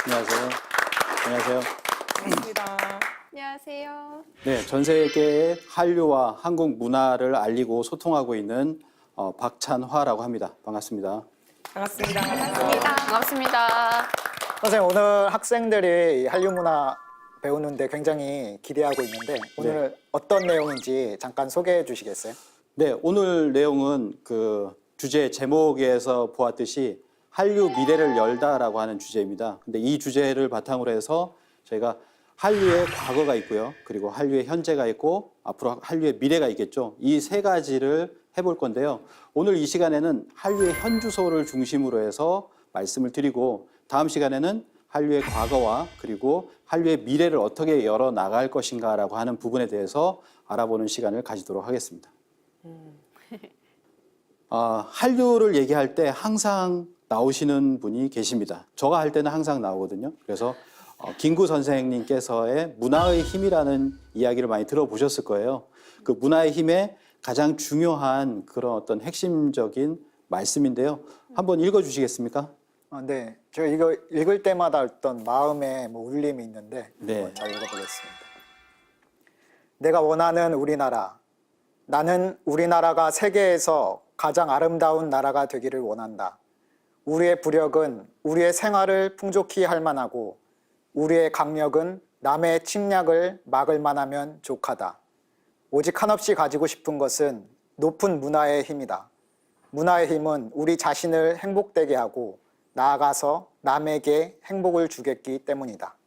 안녕하세요. 안녕하세요. 반갑습니다. 안녕하세요. 네, 전 세계의 한류와 한국 문화를 알리고 소통하고 있는 박찬화라고 합니다. 반갑습니다. 반갑습니다. 반갑습니다. 선생님, 오늘 학생들이 이 한류 문화 배우는데 굉장히 기대하고 있는데 오늘 어떤 내용인지 잠깐 소개해 주시겠어요? 네, 오늘 내용은 그 주제 제목에서 보았듯이 한류 미래를 열다라고 하는 주제입니다. 근데 이 주제를 바탕으로 해서 저희가 한류의 과거가 있고요. 그리고 한류의 현재가 있고 앞으로 한류의 미래가 있겠죠. 이 세 가지를 해볼 건데요. 오늘 이 시간에는 한류의 현주소를 중심으로 해서 말씀을 드리고 다음 시간에는 한류의 과거와 그리고 한류의 미래를 어떻게 열어 나갈 것인가라고 하는 부분에 대해서 알아보는 시간을 가지도록 하겠습니다. 한류를 얘기할 때 항상 나오시는 분이 계십니다. 저가 할 때는 항상 나오거든요. 그래서 김구 선생님께서의 문화의 힘이라는 이야기를 많이 들어보셨을 거예요. 그 문화의 힘의 가장 중요한 그런 어떤 핵심적인 말씀인데요. 한번 읽어주시겠습니까? 네, 제가 이거 읽을 때마다 어떤 마음의 울림이 있는데 네. 잘 읽어보겠습니다. 내가 원하는 우리나라. 나는 우리나라가 세계에서 가장 아름다운 나라가 되기를 원한다. 우리의 부력은 우리의 생활을 풍족히 할 만하고 우리의 강력은 남의 침략을 막을 만하면 족하다. 오직 한없이 가지고 싶은 것은 높은 문화의 힘이다. 문화의 힘은 우리 자신을 행복되게 하고 나아가서 남에게 행복을 주겠기 때문이다.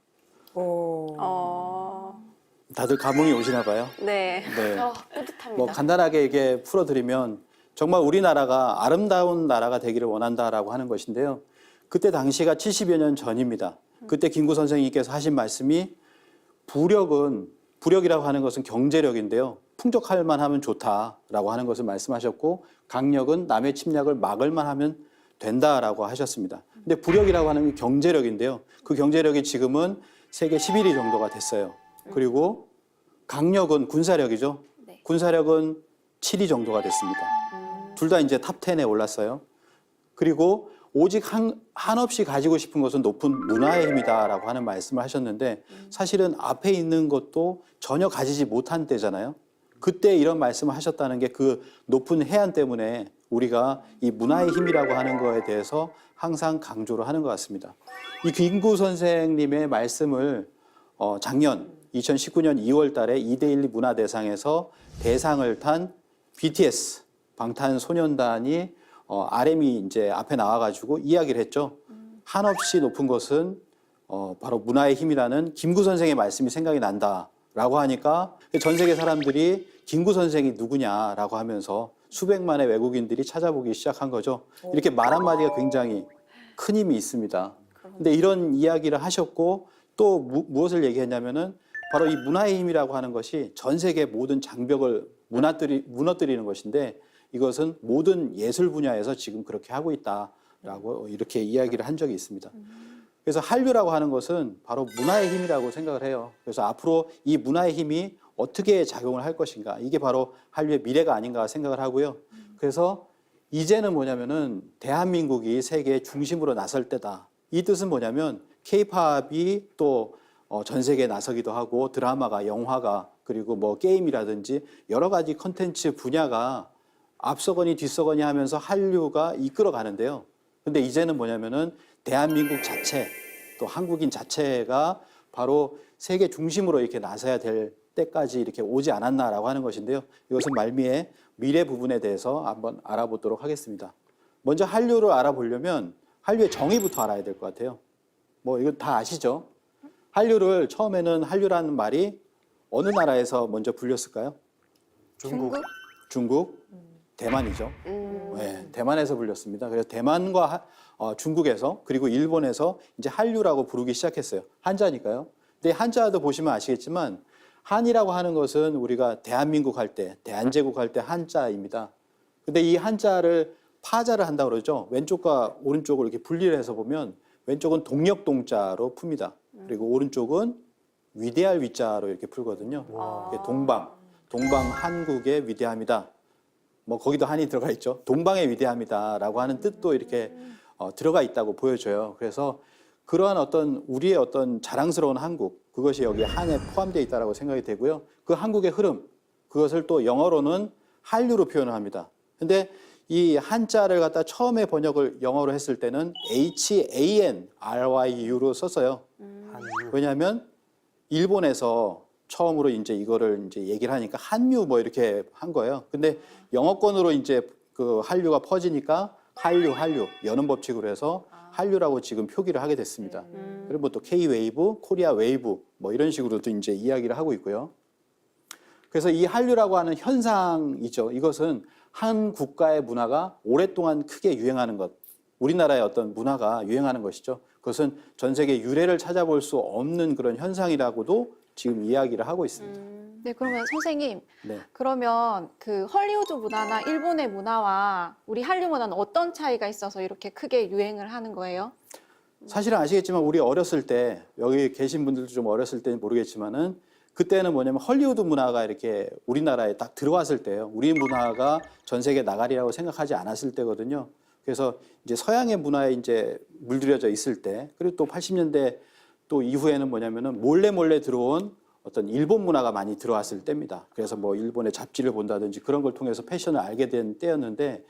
다들 감흥이 오시나 봐요. 네. 네. 뿌듯합니다. 뭐 간단하게 이게 풀어드리면 정말 우리나라가 아름다운 나라가 되기를 원한다라고 하는 것인데요. 그때 당시가 70여 년 전입니다. 그때 김구 선생님께서 하신 말씀이 부력이라고 하는 것은 경제력인데요. 풍족할 만하면 좋다라고 하는 것을 말씀하셨고 강력은 남의 침략을 막을 만하면 된다라고 하셨습니다. 근데 부력이라고 하는 게 경제력인데요. 그 경제력이 지금은 세계 11위 정도가 됐어요. 그리고 강력은 군사력이죠. 네. 군사력은 7위 정도가 됐습니다. 둘 다 이제 탑 10에 올랐어요. 그리고 오직 한없이 가지고 싶은 것은 높은 문화의 힘이다라고 하는 말씀을 하셨는데 사실은 앞에 있는 것도 전혀 가지지 못한 때잖아요. 그때 이런 말씀을 하셨다는 게 그 높은 해안 때문에 우리가 이 문화의 힘이라고 하는 거에 대해서 항상 강조를 하는 것 같습니다. 이 김구 선생님의 말씀을 작년 2019년 2월 달에 이데일리 문화대상에서 대상을 탄 BTS 방탄소년단이 RM이 이제 앞에 나와가지고 이야기를 했죠. 한없이 높은 것은 바로 문화의 힘이라는 김구 선생의 말씀이 생각이 난다라고 하니까 전 세계 사람들이 김구 선생이 누구냐라고 하면서 수백만의 외국인들이 찾아보기 시작한 거죠. 이렇게 말 한마디가 굉장히 큰 힘이 있습니다. 근데 이런 이야기를 하셨고 또 무엇을 얘기했냐면은 바로 이 문화의 힘이라고 하는 것이 전 세계 모든 장벽을 무너뜨리는 것인데 이것은 모든 예술 분야에서 지금 그렇게 하고 있다라고 이렇게 이야기를 한 적이 있습니다. 그래서 한류라고 하는 것은 바로 문화의 힘이라고 생각을 해요. 그래서 앞으로 이 문화의 힘이 어떻게 작용을 할 것인가 이게 바로 한류의 미래가 아닌가 생각을 하고요. 그래서 이제는 뭐냐면은 대한민국이 세계의 중심으로 나설 때다. 이 뜻은 뭐냐면 K-팝이 또 전 세계에 나서기도 하고 드라마가 영화가 그리고 뭐 게임이라든지 여러 가지 컨텐츠 분야가 앞서거니 뒤서거니 하면서 한류가 이끌어 가는데요. 근데 이제는 뭐냐면은 대한민국 자체 또 한국인 자체가 바로 세계 중심으로 이렇게 나서야 될 때까지 이렇게 오지 않았나라고 하는 것인데요. 이것은 말미에 미래 부분에 대해서 한번 알아보도록 하겠습니다. 먼저 한류를 알아보려면 한류의 정의부터 알아야 될 것 같아요. 뭐 이거 다 아시죠? 한류를 처음에는 한류라는 말이 어느 나라에서 먼저 불렸을까요? 중국? 대만이죠. 네, 대만에서 불렸습니다. 그래서 대만과 중국에서 그리고 일본에서 이제 한류라고 부르기 시작했어요. 한자니까요. 근데 한자도 보시면 아시겠지만 한이라고 하는 것은 우리가 대한민국 할 때, 대한제국 할 때 한자입니다. 근데 이 한자를 파자를 한다고 그러죠. 왼쪽과 오른쪽을 이렇게 분리를 해서 보면 왼쪽은 동력동자로 풉니다. 그리고 오른쪽은 위대할 위자로 이렇게 풀거든요. 이게 동방 한국의 위대함이다. 뭐 거기도 한이 들어가 있죠. 동방의 위대함이다라고 하는 뜻도 이렇게 들어가 있다고 보여져요. 그래서 그러한 어떤 우리의 어떤 자랑스러운 한국, 그것이 여기 한에 포함되어 있다고 생각이 되고요. 그 한국의 흐름, 그것을 또 영어로는 한류로 표현을 합니다. 근데 이 한자를 갖다 처음에 번역을 영어로 했을 때는 HANRYU로 썼어요. 왜냐하면 일본에서 처음으로 이제 이거를 이제 얘기를 하니까 한류 뭐 이렇게 한 거예요. 근데 영어권으로 이제 그 한류가 퍼지니까 한류 여는 법칙으로 해서 한류라고 지금 표기를 하게 됐습니다. 그리고 또 K-웨이브, 코리아 웨이브 뭐 이런 식으로도 이제 이야기를 하고 있고요. 그래서 이 한류라고 하는 현상이죠. 이것은 한 국가의 문화가 오랫동안 크게 유행하는 것, 우리나라의 어떤 문화가 유행하는 것이죠. 그것은 전 세계 유래를 찾아볼 수 없는 그런 현상이라고도 지금 이야기를 하고 있습니다. 네, 그러면 선생님, 네. 그러면 그 헐리우드 문화나 일본의 문화와 우리 한류 문화는 어떤 차이가 있어서 이렇게 크게 유행을 하는 거예요? 사실은 아시겠지만 우리 어렸을 때, 여기 계신 분들도 좀 어렸을 때는 모르겠지만은 그때는 뭐냐면 헐리우드 문화가 이렇게 우리나라에 딱 들어왔을 때예요. 우리 문화가 전 세계 나가리라고 생각하지 않았을 때거든요. 그래서 이제 서양의 문화에 이제 물들여져 있을 때, 그리고 또 80년대 또 이후에는 뭐냐면은 몰래 들어온 어떤 일본 문화가 많이 들어왔을 때입니다. 그래서 뭐 일본의 잡지를 본다든지 그런 걸 통해서 패션을 알게 된 때였는데,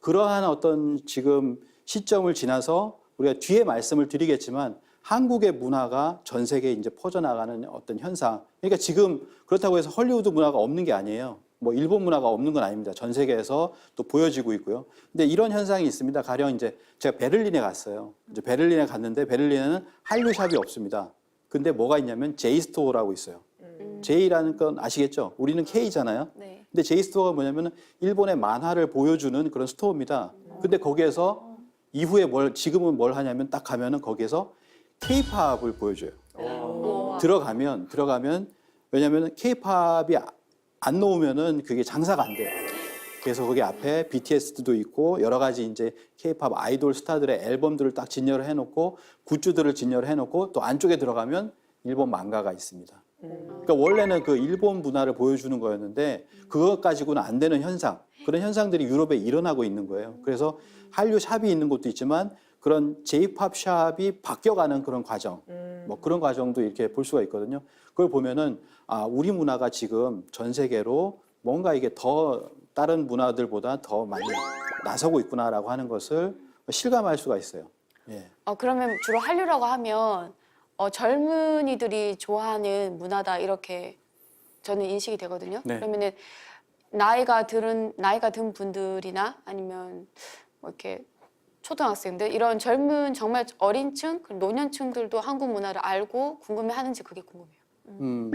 그러한 어떤 지금 시점을 지나서 우리가 뒤에 말씀을 드리겠지만 한국의 문화가 전 세계에 이제 퍼져나가는 어떤 현상. 그러니까 지금 그렇다고 해서 헐리우드 문화가 없는 게 아니에요. 뭐 일본 문화가 없는 건 아닙니다. 전 세계에서 또 보여지고 있고요. 근데 이런 현상이 있습니다. 가령 이제 제가 베를린에 갔어요. 이제 베를린에 갔는데 베를린에는 한류샵이 없습니다. 근데 뭐가 있냐면 제이스토어라고 있어요. J라는 건 아시겠죠? 우리는 K잖아요. 네. 근데 제이스토어가 뭐냐면 일본의 만화를 보여주는 그런 스토어입니다. 근데 거기에서 이후에 지금은 뭘 하냐면 딱 가면은 거기에서 K-팝을 보여줘요. 들어가면 왜냐면 K-팝이 안 놓으면은 그게 장사가 안 돼요. 그래서 거기 앞에 BTS도 있고 여러 가지 이제 K-팝 아이돌 스타들의 앨범들을 딱 진열을 해놓고 굿즈들을 진열을 해놓고 또 안쪽에 들어가면 일본 망가가 있습니다. 그러니까 원래는 그 일본 문화를 보여주는 거였는데 그것 가지고는 안 되는 현상, 그런 현상들이 유럽에 일어나고 있는 거예요. 그래서 한류 샵이 있는 곳도 있지만 그런 J-팝 샵이 바뀌어가는 그런 과정, 뭐 그런 과정도 이렇게 볼 수가 있거든요. 그걸 보면은 우리 문화가 지금 전 세계로 뭔가 이게 더 다른 문화들보다 더 많이 나서고 있구나라고 하는 것을 실감할 수가 있어요. 예. 그러면 주로 한류라고 하면 젊은이들이 좋아하는 문화다 이렇게 저는 인식이 되거든요. 네. 그러면은 나이가 든 분들이나 아니면 뭐 이렇게 초등학생들 이런 젊은 정말 어린층, 노년층들도 한국 문화를 알고 궁금해하는지 그게 궁금해요.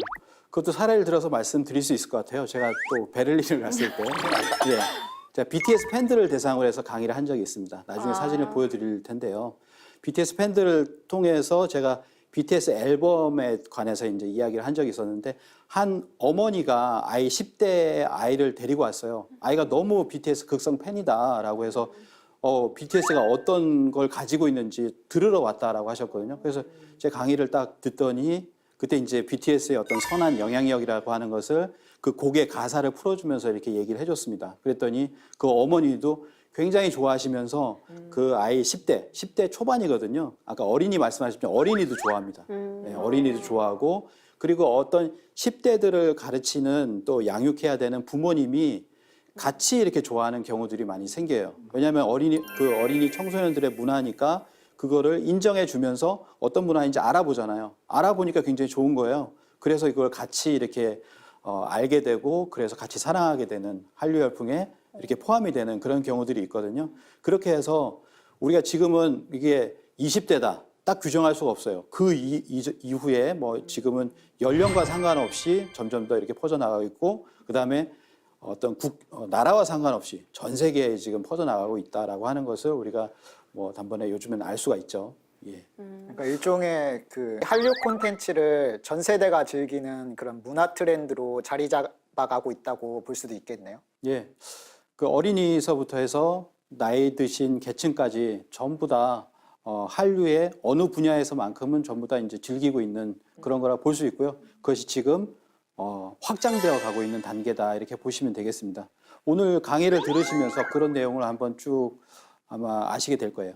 그것도 사례를 들어서 말씀드릴 수 있을 것 같아요. 제가 또 베를린을 갔을 때, 예, 제가 BTS 팬들을 대상으로 해서 강의를 한 적이 있습니다. 나중에 사진을 보여드릴 텐데요. BTS 팬들을 통해서 제가 BTS 앨범에 관해서 이제 이야기를 한 적이 있었는데 한 어머니가 10대 아이를 데리고 왔어요. 아이가 너무 BTS 극성 팬이다라고 해서 BTS가 어떤 걸 가지고 있는지 들으러 왔다라고 하셨거든요. 그래서 제 강의를 딱 듣더니 그때 이제 BTS의 어떤 선한 영향력이라고 하는 것을 그 곡의 가사를 풀어주면서 이렇게 얘기를 해줬습니다. 그랬더니 그 어머니도 굉장히 좋아하시면서 그 아이 10대 초반이거든요. 아까 어린이 말씀하셨지만 어린이도 좋아합니다. 네, 어린이도 좋아하고 그리고 어떤 10대들을 가르치는 또 양육해야 되는 부모님이 같이 이렇게 좋아하는 경우들이 많이 생겨요. 왜냐하면 어린이 청소년들의 문화니까 그거를 인정해 주면서 어떤 문화인지 알아보잖아요. 알아보니까 굉장히 좋은 거예요. 그래서 이걸 같이 이렇게 알게 되고 그래서 같이 사랑하게 되는 한류 열풍에 이렇게 포함이 되는 그런 경우들이 있거든요. 그렇게 해서 우리가 지금은 이게 20대다 딱 규정할 수가 없어요. 그 이후에 뭐 지금은 연령과 상관없이 점점 더 이렇게 퍼져나가고 있고 그다음에 어떤 나라와 상관없이 전 세계에 지금 퍼져나가고 있다라고 하는 것을 우리가 뭐 단번에 요즘에는 알 수가 있죠. 예. 그러니까 일종의 그 한류 콘텐츠를 전 세대가 즐기는 그런 문화 트렌드로 자리 잡아가고 있다고 볼 수도 있겠네요. 예. 그 어린이서부터 해서 나이 드신 계층까지 전부 다 한류의 어느 분야에서만큼은 전부 다 이제 즐기고 있는 그런 거라 볼 수 있고요. 그것이 지금 확장되어 가고 있는 단계다 이렇게 보시면 되겠습니다. 오늘 강의를 들으시면서 그런 내용을 한번 쭉 아마 아시게 될 거예요.